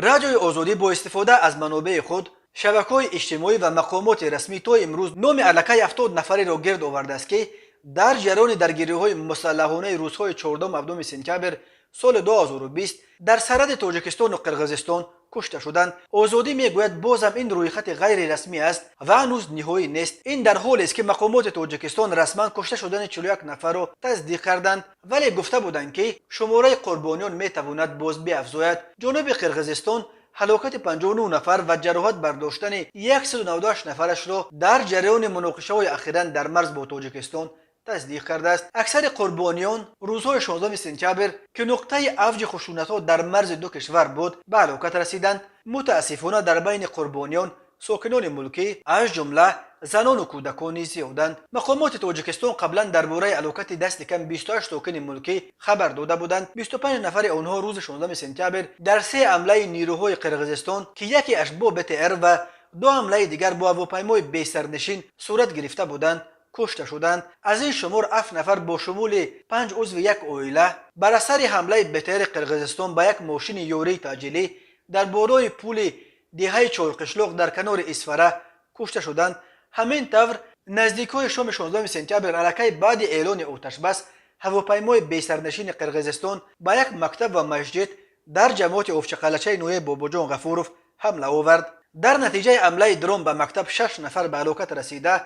رادیوی آزادی با استفاده از منابع خود، شبکه‌های اجتماعی و مقامات رسمی تا امروز نام علاقه 70 نفری را گرد آورده است که در جریان درگیری‌های مسلحانه روزهای 14 و 17 سپتامبر سال 2020 در سرحد تاجیکستان و قرقیزستان کشته شدند. آزادی میگوید بازم این رویخط غیر رسمی است و هنوز نهایی نیست. این در حالی است که مقامات تاجیکستان رسما کشته شدن 41 نفر را تصدیق کردند، ولی گفته بودند که شماره قربانیان میتواند باز بیافزاید. جنوب قرقیزستان هلاکت 59 نفر و جراحت برداشتن 198 نفرش را در جریان مناقشه‌های اخیراً در مرز با تاجیکستان تصدیق کرده است. اکثر قربانیان روزهای 16 سپتامبر که نقطه اوج خشونت‌ها در مرز دو کشور بود به هلاکت رسیدند. متاسفانه در بین قربانیان ساکنان ملکی از جمله زنان و کودکان نیز زیادند. مقامات تاجیکستان قبلا درباره هلاکت دست کم 28 ساکن ملکی خبر داده بودند. 25 نفر آنها روز 16 سپتامبر در 3 حمله نیروهای قرقیزستان که یکی اش با BTR و 2 حمله دیگر با هواپیمای بی سرنشین صورت گرفته بودند کشته شدند. از این شمار 7 نفر با شمول 5 عضو یک عائله بر اثر حمله BTR قرقیزستان به یک ماشین یوری تاجیلی در بالای پل دهه چالقشلوق در کنار اسفره کشته شدند. همین طور نزدیکای شام 16 سپتامبر علاقه بعد اعلان آتش بس هواپیمای بی سرنشین قرقیزستان به یک مکتب و مسجد در جماعت افچقلچه نوی باباجان غفوروف حمله آورد. در نتیجه حمله درون به مکتب 6 نفر به هلاکت رسیده،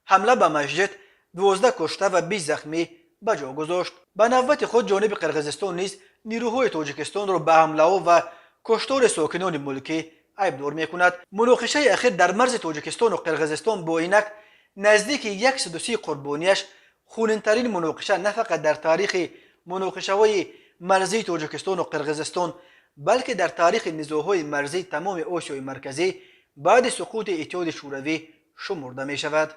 حمله به مسجد 12 کشته و 20 زخمی به جا گذاشت. به نوبت خود جانب قرقیزستان نیز نیروهای تاجیکستان را به حمله و کشتار ساکنان ملکی عیبدار میکند. مناقشه اخیر در مرز تاجیکستان و قرقیزستان با اینک نزدیک 130 قربانیش خونین‌ترین مناقشه نه فقط در تاریخ مناقشه‌های مرزی تاجیکستان و قرقیزستان بلکه در تاریخ نزاع‌های مرزی تمام آسیای مرکزی بعد سقوط اتحاد شوروی شمرده می شود.